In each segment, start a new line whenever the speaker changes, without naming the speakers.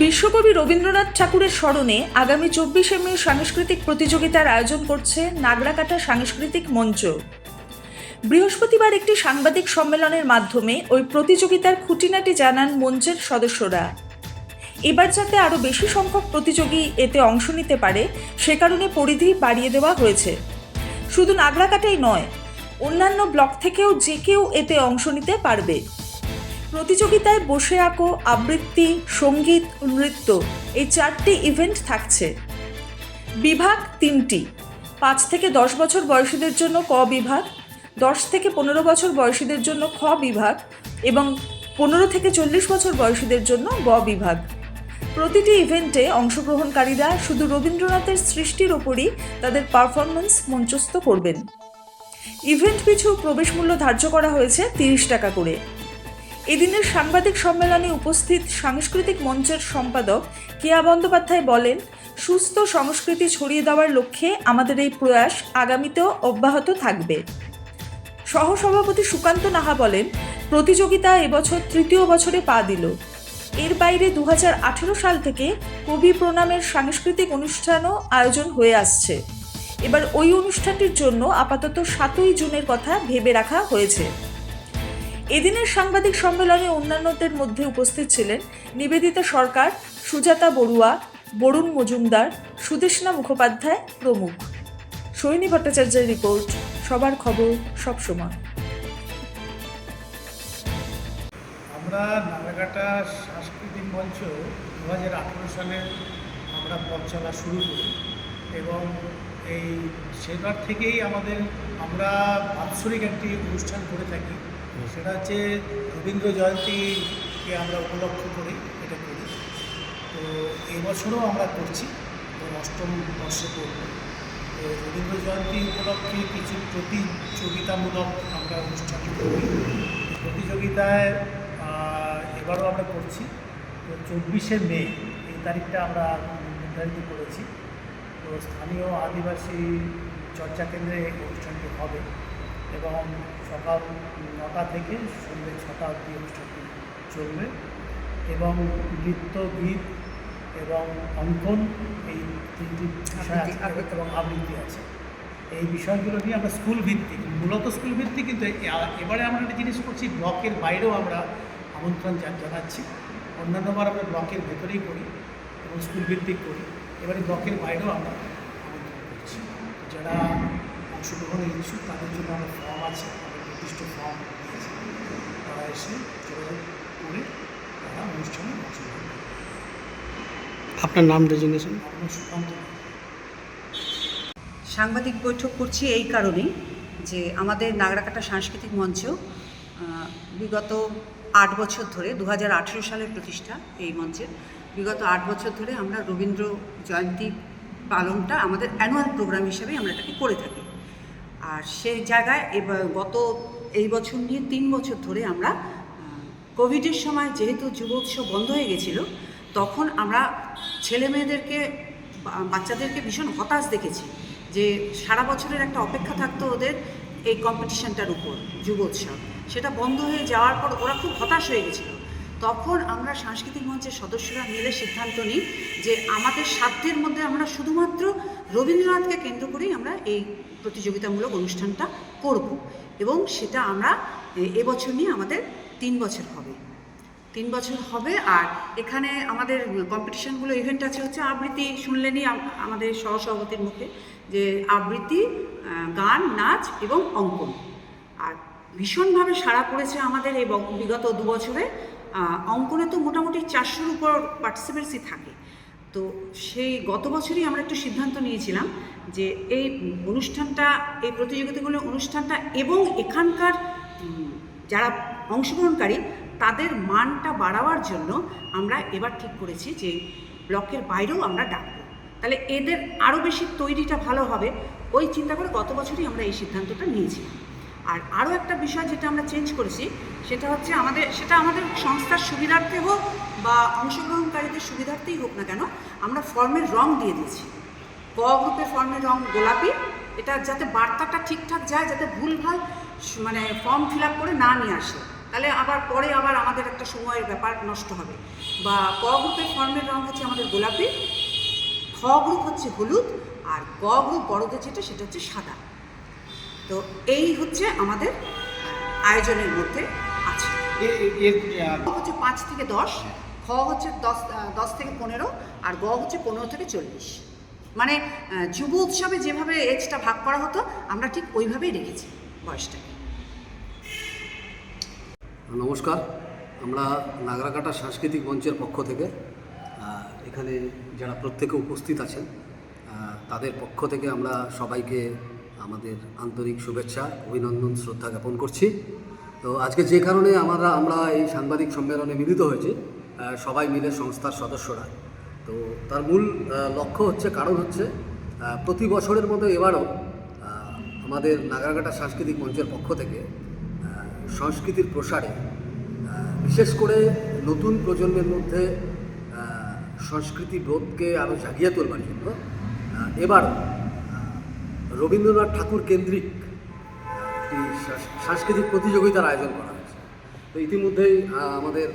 বিশ্বকবি রবীন্দ্রনাথ ঠাকুরের স্মরণে আগামী 24শে মে সাংস্কৃতিক প্রতিযোগিতার আয়োজন করছে নাগরাকাটা সাংস্কৃতিক মঞ্চ। বৃহস্পতিবার একটি সাংবাদিক সম্মেলনের মাধ্যমে ওই প্রতিযোগিতার খুঁটিনাটি জানান মঞ্চের সদস্যরা। এবার যাতে আরও বেশি সংখ্যক প্রতিযোগী এতে অংশ নিতে পারে সে কারণে পরিধি বাড়িয়ে দেওয়া হয়েছে। শুধু নাগরাকাটাই নয়, অন্যান্য ব্লক থেকেও যে কেউ এতে অংশ নিতে পারবে। প্রতিযোগিতায় বসে আঁকো, আবৃত্তি, সঙ্গীত, নৃত্য এই 4টি ইভেন্ট থাকছে। বিভাগ 3টি, 5 থেকে 10 বছর বয়সীদের জন্য ক বিভাগ, 10 থেকে 15 বছর বয়সীদের জন্য খ বিভাগ এবং 15 থেকে 40 বছর বয়সীদের জন্য গ বিভাগ। প্রতিটি ইভেন্টে অংশগ্রহণকারীরা শুধু রবীন্দ্রনাথের সৃষ্টির ওপরই তাদের পারফরমেন্স মঞ্চস্থ করবেন। ইভেন্ট পিছু প্রবেশ মূল্য ধার্য করা হয়েছে 30 টাকা করে। এদিনের সাংবাদিক সম্মেলনে উপস্থিত সাংস্কৃতিক মঞ্চের সম্পাদক কেয়া বন্দ্যোপাধ্যায় বলেন, সুস্থ সংস্কৃতি ছড়িয়ে দেওয়ার লক্ষ্যে আমাদের এই প্রয়াস আগামীতেও অব্যাহত থাকবে। সহসভাপতি সুকান্ত নাহা বলেন, প্রতিযোগিতা এবছর 3য় বছরে পা দিল। এর বাইরে 2018 সাল থেকে কবি প্রণামের সাংস্কৃতিক অনুষ্ঠানও আয়োজন হয়ে আসছে। এবার ওই অনুষ্ঠানটির জন্য আপাতত 7ই জুনের কথা ভেবে রাখা হয়েছে। এদিনের সাংবাদিক সম্মেলনে অন্যান্যদের মধ্যে উপস্থিত ছিলেন নিবেদিতা সরকার, সুজাতা বড়ুয়া, বরুণ মজুমদার, সুদেষ্ণা মুখোপাধ্যায় প্রমুখ। সৈনী ভট্টাচার্যের রিপোর্ট, সবার খবর সবসময়।
আমরা নাগরাকাটা সাংস্কৃতিক মঞ্চ 2018 সালে আমরা পথ চলা শুরু করি এবং এই সেবার থেকেই আমরা বাৎসরিক একটি অনুষ্ঠান করে থাকি। সেটা হচ্ছে রবীন্দ্র জয়ন্তীকে আমরা উপলক্ষ করে এটা করি। তো এবছরও আমরা করছি, 8ম বর্ষে করব। তো রবীন্দ্র জয়ন্তী উপলক্ষে কিছু প্রতিযোগিতামূলক আমরা অনুষ্ঠান করি। প্রতিযোগিতায় এবারও আমরা করছি। তো 24শে মে এই তারিখটা আমরা নির্ধারিত করেছি। তো স্থানীয় আদিবাসী চর্চা কেন্দ্রে এই অনুষ্ঠানটি হবে এবং সকাল 9টা থেকে সন্ধ্যে 6টা অবধি অনুষ্ঠানটি চলবে এবং নৃত্য, গীত এবং অঙ্কন এই 3টি বিষয় আছে এবং আবৃত্তি আছে। এই বিষয়গুলো নিয়ে আমরা মূলত স্কুল ভিত্তিক, কিন্তু এবারে আমরা একটা জিনিস করছি, ব্লকের বাইরেও আমরা আমন্ত্রণ জানাচ্ছি। অন্যান্যবার আমরা ব্লকের ভেতরেই করি এবং স্কুল ভিত্তিক করি, এবারে ব্লকের বাইরেও আমরা আমন্ত্রণ করছি। যারা অংশগ্রহণে ইচ্ছুক তাদের জন্য আমরা ফর্ম আছে, আমরা নির্দিষ্ট ফর্ম দিয়েছি, তারা এসে যোগাযোগ করে তারা অনুষ্ঠানে অংশগ্রহণ করবে।
আপনার নাম ডেজিগনেশন?
আমরা সুকান্ত।
সাংবাদিক বৈঠক করছি এই কারণেই যে আমাদের নাগরাকাটা সাংস্কৃতিক মঞ্চ বিগত 8 বছর ধরে, 2018 সালের প্রতিষ্ঠা এই মঞ্চের, বিগত 8 বছর ধরে আমরা রবীন্দ্র জয়ন্তী পালনটা আমাদের অ্যানুয়াল প্রোগ্রাম হিসেবে আমরা এটাকে করে থাকি। আর সেই জায়গায় এই বছর নিয়ে 3 বছর ধরে আমরা কোভিডের সময় যেহেতু যুব উৎসব বন্ধ হয়ে গেছিল, তখন আমরা বাচ্চাদেরকে ভীষণ হতাশ দেখেছি যে সারা বছরের একটা অপেক্ষা থাকতো ওদের এই কম্পিটিশনটার উপর, যুব উৎসব, সেটা বন্ধ হয়ে যাওয়ার পর ওরা খুব হতাশ হয়ে গেছিলো। তখন আমরা সাংস্কৃতিক মঞ্চের সদস্যরা মিলে সিদ্ধান্ত নিই যে আমাদের সাধ্যের মধ্যে আমরা শুধুমাত্র রবীন্দ্রনাথকে কেন্দ্র করেই আমরা এই প্রতিযোগিতামূলক অনুষ্ঠানটা করব এবং সেটা আমরা এবছর নিয়ে আমাদের 3 বছর হবে। আর এখানে আমাদের কম্পিটিশনগুলো ইভেন্ট আছে হচ্ছে আবৃত্তি, শুনলেনই আমাদের সহসভাপতির মুখে যে আবৃত্তি, গান, নাচ এবং অঙ্কন। আর ভীষণভাবে সাড়া পড়েছে আমাদের এই বিগত 2 বছরে। অঙ্কনে তো মোটামুটি 400-র উপর পার্টিসিপেন্সি থাকে। তো সেই গত বছরই আমরা একটু সিদ্ধান্ত নিয়েছিলাম যে এই প্রতিযোগিতাগুলোর অনুষ্ঠানটা এবং এখানকার যারা অংশগ্রহণকারী তাদের মানটা বাড়াবার জন্য আমরা এবার ঠিক করেছি যে ব্লকের বাইরেও আমরা ডাকবো, তাহলে এদের আরও বেশি তৈরিটা ভালো হবে। ওই চিন্তা করে গত বছরই আমরা এই সিদ্ধান্তটা নিয়েছিলাম। আর আরও একটা বিষয় যেটা আমরা চেঞ্জ করেছি সেটা হচ্ছে আমাদের সংস্থার সুবিধার্থে হোক বা অংশগ্রহণকারীদের সুবিধার্থেই হোক না কেন, আমরা ফর্মের রং দিয়ে দিয়েছি। ক গ্রুপের ফর্মের রং গোলাপি, এটা যাতে বার্তাটা ঠিকঠাক যায়, যাতে ভুলভাল ফর্ম ফিল আপ করে না নিয়ে আসে। তাহলে আবার পরে আবার আমাদের একটা সময়ের ব্যাপার নষ্ট হবে। বা ক গ্রুপের ফর্মের রং হচ্ছে আমাদের গোলাপি, খ গ্রুপ হচ্ছে হলুদ, আর গ গ্রুপ বড়দের যেটা সেটা হচ্ছে সাদা। তো এই হচ্ছে আমাদের আয়োজনের মধ্যে আছে। হচ্ছে 5 থেকে 10, খ হচ্ছে 10 থেকে 15, আর গ হচ্ছে 15 থেকে 40। মানে যুব উৎসবে যেভাবে এজটা ভাগ করা হতো আমরা ঠিক ওইভাবেই রেখেছি বয়সটাকে।
নমস্কার, আমরা নাগরাকাটা সাংস্কৃতিক মঞ্চের পক্ষ থেকে এখানে যারা প্রত্যেকে উপস্থিত আছেন তাদের পক্ষ থেকে আমরা সবাইকে আমাদের আন্তরিক শুভেচ্ছা, অভিনন্দন, শ্রদ্ধা জ্ঞাপন করছি। তো আজকে যে কারণে আমরা এই সাংবাদিক সম্মেলনে মিলিত হয়েছি সবাই মিলে সংস্থার সদস্যরা, তো তার মূল লক্ষ্য হচ্ছে, কারণ হচ্ছে প্রতি বছরের মতো এবারও আমাদের নাগরাকাটা সাংস্কৃতিক মঞ্চের পক্ষ থেকে সংস্কৃতির প্রসারে বিশেষ করে নতুন প্রজন্মের মধ্যে সংস্কৃতি বোধকে আরও জাগিয়ে তোলবার জন্য এবার রবীন্দ্রনাথ ঠাকুর কেন্দ্রিক একটি সাংস্কৃতিক প্রতিযোগিতার আয়োজন করা হয়েছে। তো ইতিমধ্যেই আমাদের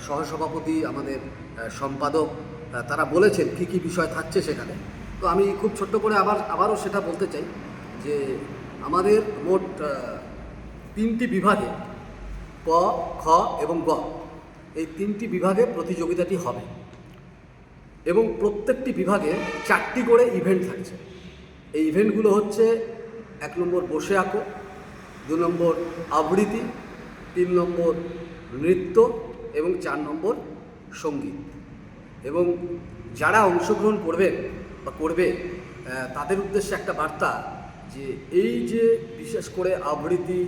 সহসভাপতি, আমাদের সম্পাদক তারা বলেছেন কী কী বিষয় থাকছে সেখানে। তো আমি খুব ছোট্ট করে আবারও সেটা বলতে চাই যে আমাদের মোট 3টি বিভাগে ক, খ এবং গ, এই 3টি বিভাগে প্রতিযোগিতাটি হবে এবং প্রত্যেকটি বিভাগে 4টি করে ইভেন্ট থাকছে। এই ইভেন্টগুলো হচ্ছে 1 নম্বর বসে আঁকো, 2 নম্বর আবৃত্তি, 3 নম্বর নৃত্য এবং 4 নম্বর সঙ্গীত। এবং যারা অংশগ্রহণ করবেন বা করবে তাদের উদ্দেশ্যে একটা বার্তা যে এই যে বিশেষ করে আবৃত্তি,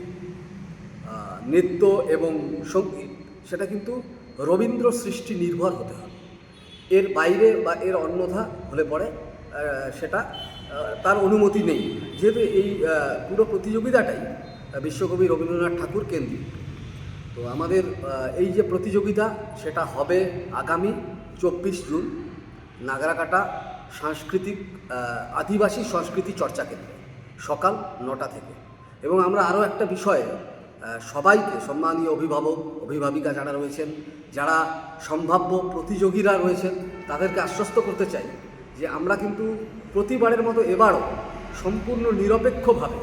নৃত্য এবং সঙ্গীত, সেটা কিন্তু রবীন্দ্র সৃষ্টি নির্ভর হতে হবে। এর বাইরে বা এর অন্যথা হলে পরে সেটা তার অনুমতি নেই, যেহেতু এই পুরো প্রতিযোগিতাটাই বিশ্বকবি রবীন্দ্রনাথ ঠাকুর কেন্দ্রিক। তো আমাদের এই যে প্রতিযোগিতা সেটা হবে আগামী 24 জুন নাগরাকাটা সাংস্কৃতিক আদিবাসী সংস্কৃতি চর্চা কেন্দ্রে সকাল 9টা থেকে। এবং আমরা আরও একটা বিষয়ে সবাইকে, সম্মানীয় অভিভাবক অভিভাবিকা যারা রয়েছেন, যারা সম্ভাব্য প্রতিযোগীরা রয়েছেন, তাদেরকে আশ্বস্ত করতে চাই যে আমরা কিন্তু প্রতিবারের মতো এবারও সম্পূর্ণ নিরপেক্ষভাবে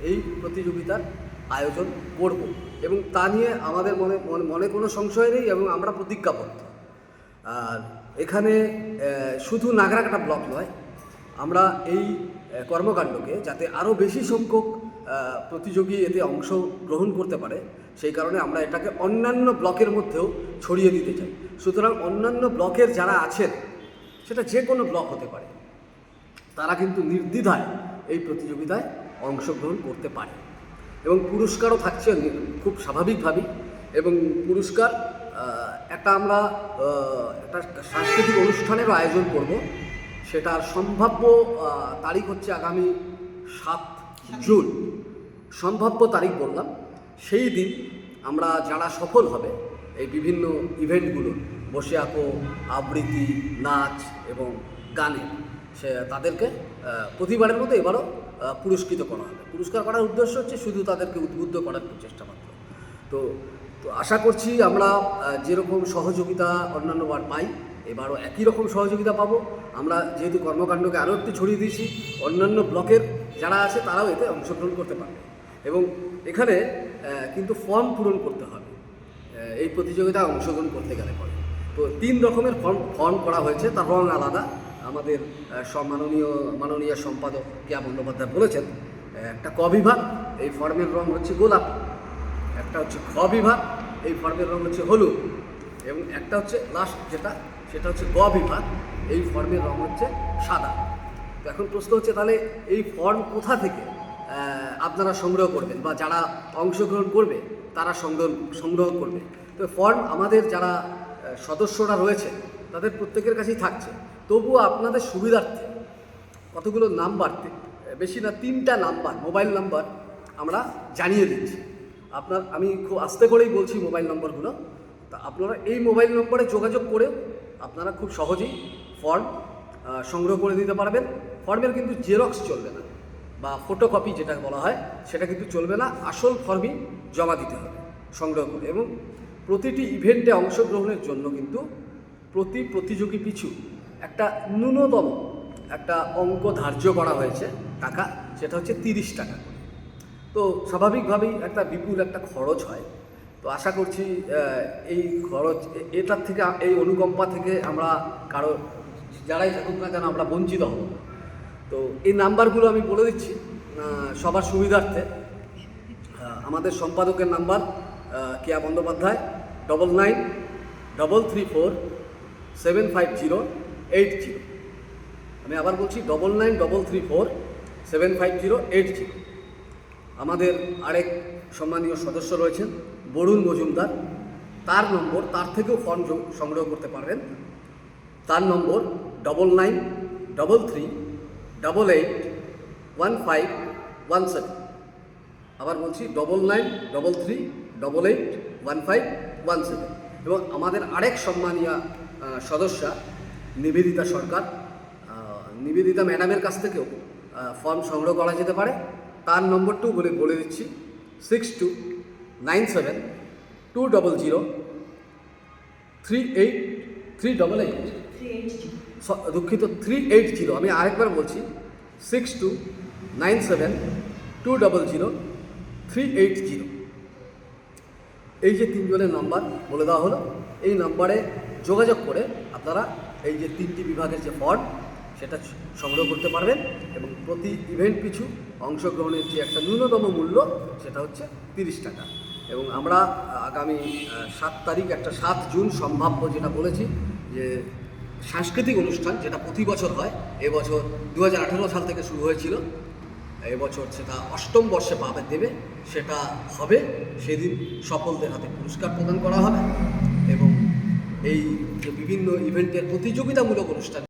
এই প্রতিযোগিতার আয়োজন করব এবং তা নিয়ে আমাদের মনে কোনো সংশয় নেই এবং আমরা প্রতিজ্ঞাবদ্ধ। আর এখানে শুধু নাগরাকাটা ব্লক নয়, আমরা এই কর্মকাণ্ডকে যাতে আরও বেশি সংখ্যক প্রতিযোগী এতে অংশগ্রহণ করতে পারে, সেই কারণে আমরা এটাকে অন্যান্য ব্লকের মধ্যেও ছড়িয়ে দিতে চাই। সুতরাং অন্যান্য ব্লকের যারা আছেন, সেটা যে কোনো ব্লক হতে পারে, তারা কিন্তু নির্দ্বিধায় এই প্রতিযোগিতায় অংশগ্রহণ করতে পারে এবং পুরস্কারও থাকছে খুব স্বাভাবিকভাবেই। এবং পুরস্কার আমরা একটা সাংস্কৃতিক অনুষ্ঠানেরও আয়োজন করব, সেটার সম্ভাব্য তারিখ হচ্ছে আগামী 7 জুন। সম্ভাব্য তারিখ বললাম, সেই দিন আমরা যারা সফল হবে এই বিভিন্ন ইভেন্টগুলো, বসে আঁকো, আবৃত্তি, নাচ এবং গানে, তাদেরকে প্রতিবারের মতো এবারও পুরস্কৃত করা হবে। পুরস্কার করার উদ্দেশ্য হচ্ছে শুধু তাদেরকে উদ্বুদ্ধ করার চেষ্টা মাত্র। তো আশা করছি আমরা যেরকম সহযোগিতা অন্যান্যবার পাই, এবারও একই রকম সহযোগিতা পাবো। আমরা যেহেতু কর্মকাণ্ডকে আরও একটু ছড়িয়ে দিয়েছি, অন্যান্য ব্লকের যারা আছে তারাও এতে অংশগ্রহণ করতে পারবে। এবং এখানে কিন্তু ফর্ম পূরণ করতে হবে এই প্রতিযোগিতায় অংশগ্রহণ করতে গেলে পরে। তো 3 রকমের ফর্ম করা হয়েছে, তার রং আলাদা। আমাদের মাননীয় সম্পাদক কেয়া বন্দ্যোপাধ্যায় বলেছেন, একটা ক বিভাগ, এই ফর্মের রং হচ্ছে গোলাপি, একটা হচ্ছে খ বিভাগ, এই ফর্মের রং হচ্ছে হলুদ, এবং একটা হচ্ছে লাস্ট সেটা হচ্ছে গ বিভাগ, এই ফর্মের রং হচ্ছে সাদা। তো এখন প্রশ্ন হচ্ছে, তাহলে এই ফর্ম কোথা থেকে আপনারা সংগ্রহ করবেন বা যারা অংশগ্রহণ করবে তারা সংগ্রহ করবে? তো ফর্ম আমাদের যারা সদস্যরা রয়েছে তাদের প্রত্যেকের কাছেই থাকছে। তবুও আপনাদের সুবিধার্থে কতগুলো নাম্বার, বেশি না 3টা নাম্বার, মোবাইল নাম্বার আমরা জানিয়ে দিচ্ছি। আমি খুব আস্তে করেই বলছি মোবাইল নম্বরগুলো। তা আপনারা এই মোবাইল নম্বরে যোগাযোগ করে আপনারা খুব সহজেই ফর্ম সংগ্রহ করে দিতে পারবেন। ফর্মের কিন্তু জেরক্স চলবে না বা ফটোকপি যেটা বলা হয় সেটা কিন্তু চলবে না, আসল ফর্মই জমা দিতে হবে। সংগ্রহ করি এবং প্রতিটি ইভেন্টে অংশগ্রহণের জন্য কিন্তু প্রতি প্রতিযোগী পিছু একটা ন্যূনতম একটা অঙ্ক ধার্য করা হয়েছে টাকা, সেটা হচ্ছে 30 টাকা করে। তো স্বাভাবিকভাবেই একটা বিপুল একটা খরচ হয়। তো আশা করছি এই খরচ এটার থেকে, এই অনুকম্পা থেকে আমরা কারো যারাই থাকুক না কেন আমরা বঞ্চিত হব না। তো এই নাম্বারগুলো আমি বলে দিচ্ছি সবার সুবিধার্থে। আমাদের সম্পাদকের নাম্বার কেয়া বন্দ্যোপাধ্যায়, 9993475080। আমি আবার বলছি 9933475080। আমাদের আরেক সম্মানীয় সদস্য রয়েছেন বরুণ মজুমদার, তার নম্বর, তার থেকেও ফর্ম সংগ্রহ করতে পারবেন। তার নম্বর 9933881517। আবার বলছি 9933881517। এবং আমাদের আরেক সম্মানীয় সদস্যা নিবেদিতা সরকার, নিবেদিতা ম্যাডামের কাছ থেকেও ফর্ম সংগ্রহ করা যেতে পারে। তার নম্বরটাও বলে দিচ্ছি 6297200388। দুঃখিত, 380। আমি আরেকবার বলছি 6297200380। এই যে তিনজনের নাম্বার বলে দেওয়া হলো, এই নাম্বারে যোগাযোগ করে আপনারা এই যে 3টি বিভাগের যে ফর্ম সেটা সংগ্রহ করতে পারবেন এবং প্রতি ইভেন্ট পিছু অংশগ্রহণের যে একটা ন্যূনতম মূল্য সেটা হচ্ছে 30 টাকা। এবং আমরা আগামী 7 তারিখ, একটা 7 জুন সম্ভাব্য যেটা বলেছি যে সাংস্কৃতিক অনুষ্ঠান, যেটা প্রতি বছর হয়, এবছর 2018 সাল থেকে শুরু হয়েছিল, এবছর সেটা 8ম বর্ষে পা দেবে, সেটা হবে। সেদিন সফলদের হাতে পুরস্কার প্রদান করা হবে এবং এই যে বিভিন্ন ইভেন্টের প্রতিযোগিতামূলক অনুষ্ঠান